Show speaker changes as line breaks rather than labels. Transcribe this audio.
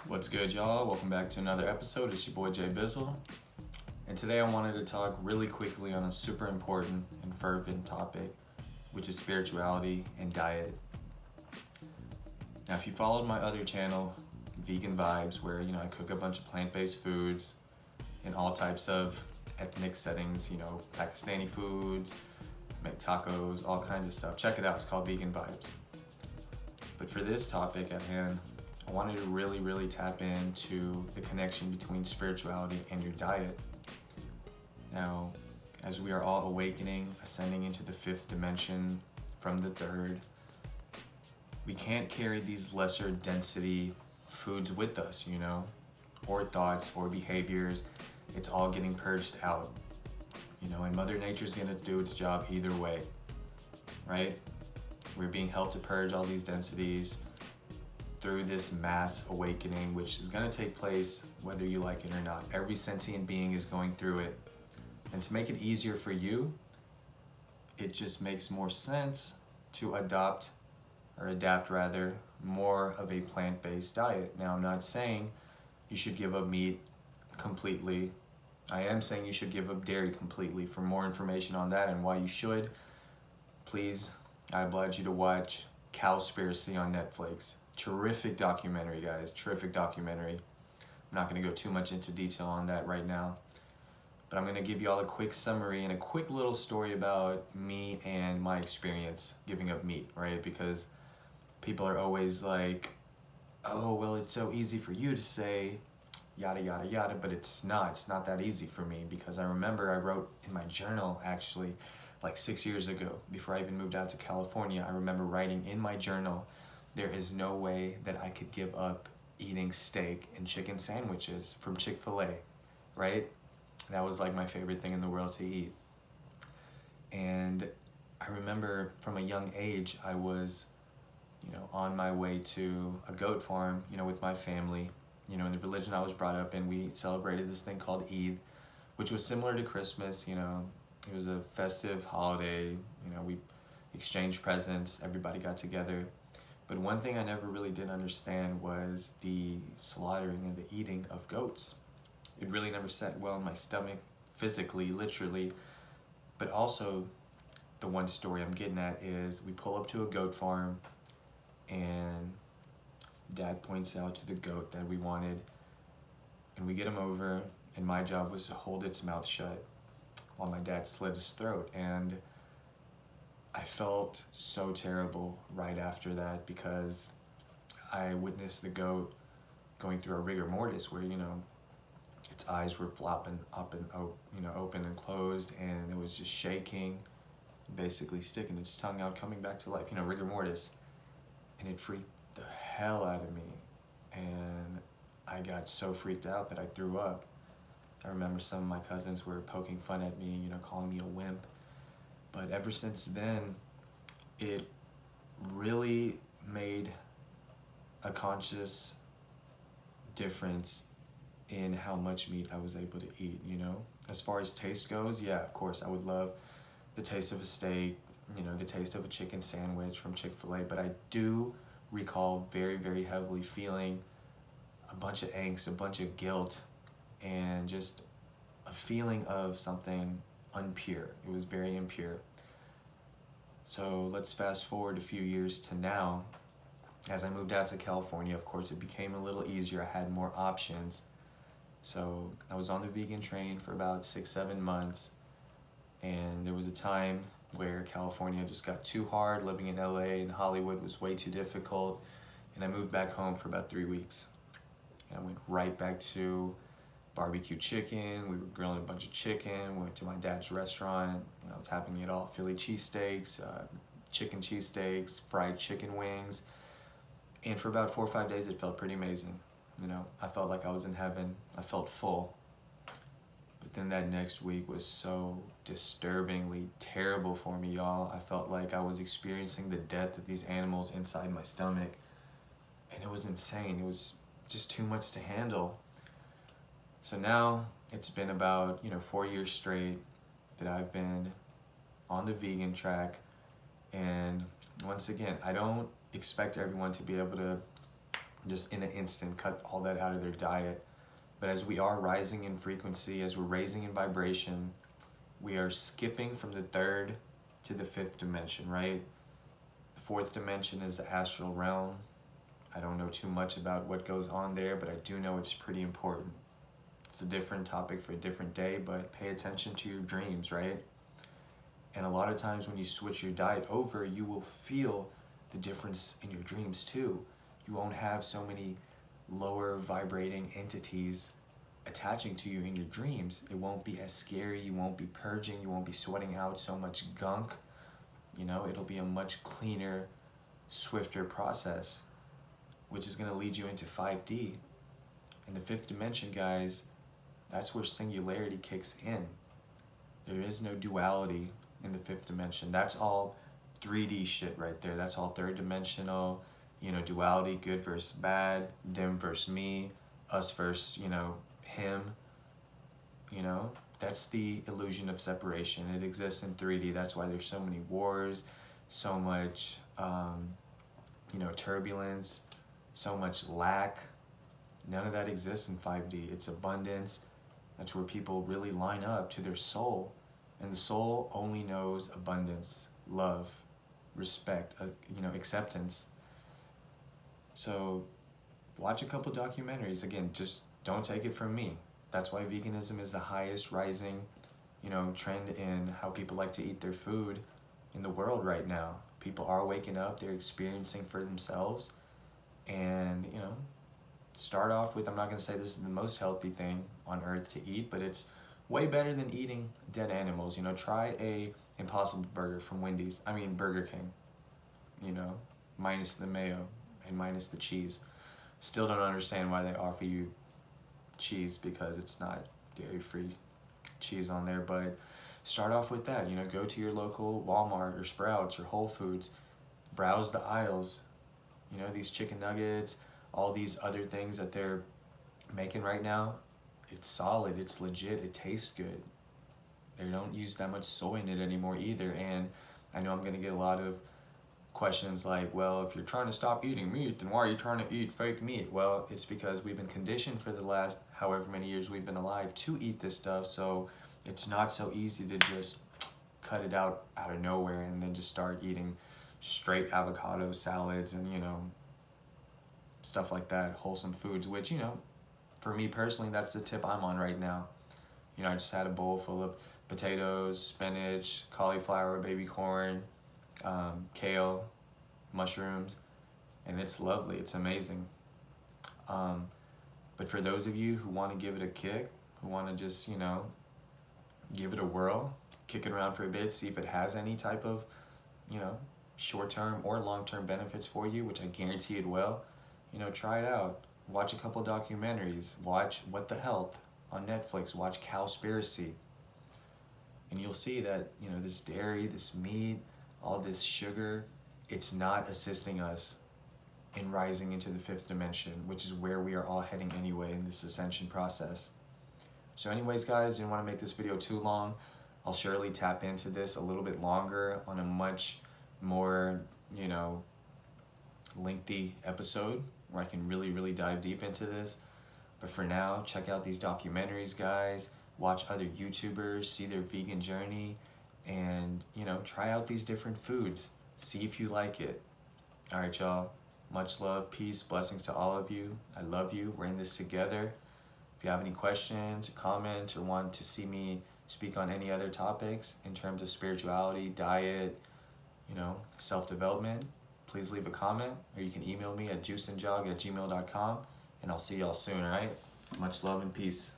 What's good, y'all? Welcome back to another episode. It's your boy Jay Bizzle. And today I wanted to talk really quickly on a super important and fervent topic, which is spirituality and diet. Now, if you followed my other channel, Vegan Vibes, where I cook a bunch of plant-based foods in all types of ethnic settings, Pakistani foods, make tacos, all kinds of stuff. Check it out. It's called Vegan Vibes. But for this topic at hand, I wanted to really tap into the connection between spirituality and your diet. Now, as we are all awakening, ascending into the fifth dimension from the third, we can't carry these lesser density foods with us, or thoughts or behaviors. It's all getting purged out, and Mother Nature's gonna do its job either way, right? We're being helped to purge all these densities through this mass awakening, which is going to take place whether you like it or not. Every sentient being is going through it. And to make it easier for you, it just makes more sense to adapt more of a plant-based diet. Now, I'm not saying you should give up meat completely. I am saying you should give up dairy completely. For more information on that and why you should, please, I oblige you to watch Cowspiracy on Netflix. Terrific documentary, guys. Terrific documentary. I'm not going to go too much into detail on that right now, but I'm going to give you all a quick summary and a quick little story about me and my experience giving up meat, right? Because people are always like, oh, well, it's so easy for you to say yada yada yada, but it's not that easy for me, because I remember I wrote in my journal, actually, like 6 years ago, before I even moved out to California. I remember writing in my journal, there is no way that I could give up eating steak and chicken sandwiches from Chick-fil-A, right? That was like my favorite thing in the world to eat. And I remember from a young age, I was, on my way to a goat farm, with my family. In the religion I was brought up in, we celebrated this thing called Eid, which was similar to Christmas. It was a festive holiday. We exchanged presents, everybody got together. But one thing I never really did understand was the slaughtering and the eating of goats. It really never sat well in my stomach, physically, literally. But also, the one story I'm getting at is we pull up to a goat farm and Dad points out to the goat that we wanted, and we get him over, and my job was to hold its mouth shut while my dad slit his throat. And I felt so terrible right after that, because I witnessed the goat going through a rigor mortis where, its eyes were flopping up and open and closed, and it was just shaking, basically sticking its tongue out, coming back to life, rigor mortis. And it freaked the hell out of me. And I got so freaked out that I threw up. I remember some of my cousins were poking fun at me, calling me a wimp. But ever since then, it really made a conscious difference in how much meat I was able to eat, As far as taste goes, yeah, of course, I would love the taste of a steak, the taste of a chicken sandwich from Chick-fil-A, but I do recall very heavily feeling a bunch of angst, a bunch of guilt, and just a feeling of something unpure. It was very impure. So let's fast forward a few years to now. As I moved out to California, of course, it became a little easier. I had more options. So I was on the vegan train for about 6-7 months, and there was a time where California just got too hard. Living in LA and Hollywood was way too difficult, and I moved back home for about 3 weeks. And I went right back to barbecue chicken. We were grilling a bunch of chicken. We went to my dad's restaurant. I was having it all: Philly cheesesteaks, chicken cheesesteaks, fried chicken wings. And for about 4 or 5 days, it felt pretty amazing. I felt like I was in heaven. I felt full. But then that next week was so disturbingly terrible for me, y'all. I felt like I was experiencing the death of these animals inside my stomach. And it was insane. It was just too much to handle. So now it's been about 4 years straight that I've been on the vegan track. And once again, I don't expect everyone to be able to just in an instant cut all that out of their diet. But as we are rising in frequency, as we're raising in vibration, we are skipping from the third to the fifth dimension, right? The fourth dimension is the astral realm. I don't know too much about what goes on there, but I do know it's pretty important. It's a different topic for a different day, but pay attention to your dreams, right? And a lot of times when you switch your diet over, you will feel the difference in your dreams too. You won't have so many lower vibrating entities attaching to you in your dreams. It won't be as scary, you won't be purging, you won't be sweating out so much gunk. You know, it'll be a much cleaner, swifter process, which is going to lead you into 5D. In the fifth dimension, guys, that's where singularity kicks in. There is no duality in the fifth dimension. That's all 3D shit right there. That's all third dimensional, you know, duality, good versus bad, them versus me, us versus, you know, him. You know, that's the illusion of separation. It exists in 3D. That's why there's so many wars, so much, you know, turbulence, so much lack. None of that exists in 5D. It's abundance. That's where people really line up to their soul. And the soul only knows abundance, love, respect, you know, acceptance. So watch a couple documentaries. Again, just don't take it from me. That's why veganism is the highest rising, you know, trend in how people like to eat their food in the world right now. People are waking up, they're experiencing for themselves. And, you know, start off with, I'm not going to say this is the most healthy thing on earth to eat, but it's way better than eating dead animals. You know, try a Impossible Burger from Wendy's. I mean Burger King, you know, minus the mayo and minus the cheese. Still don't understand why they offer you cheese, because it's not dairy-free cheese on there. But start off with that. You know, go to your local Walmart or Sprouts or Whole Foods, browse the aisles. You know, these chicken nuggets, all these other things that they're making right now, it's solid, it's legit, it tastes good. They don't use that much soy in it anymore either. And I know I'm gonna get a lot of questions like, well, if you're trying to stop eating meat, then why are you trying to eat fake meat? Well, it's because we've been conditioned for the last however many years we've been alive to eat this stuff, so it's not so easy to just cut it out of nowhere and then just start eating straight avocado salads and, you know, stuff like that, wholesome foods, which, you know, for me personally, that's the tip I'm on right now. You know, I just had a bowl full of potatoes, spinach, cauliflower, baby corn, kale, mushrooms, and it's lovely, it's amazing. But for those of you who want to give it a kick, who want to just, you know, give it a whirl, kick it around for a bit, see if it has any type of, you know, short-term or long-term benefits for you, which I guarantee it will, you know, try it out. Watch a couple documentaries. Watch What the Health on Netflix. Watch Cowspiracy. And you'll see that, you know, this dairy, this meat, all this sugar, it's not assisting us in rising into the fifth dimension, which is where we are all heading anyway in this ascension process. So anyways, guys, didn't want to make this video too long. I'll surely tap into this a little bit longer on a much more, you know, lengthy episode where I can really dive deep into this. But for now, check out these documentaries, guys. Watch other YouTubers, see their vegan journey, and, you know, try out these different foods. See if you like it. All right, y'all. Much love, peace, blessings to all of you. I love you. We're in this together. If you have any questions, comments, or want to see me speak on any other topics in terms of spirituality, diet, you know, self-development, please leave a comment, or you can email me at juiceandjog@gmail.com, and I'll see y'all soon, all right? Much love and peace.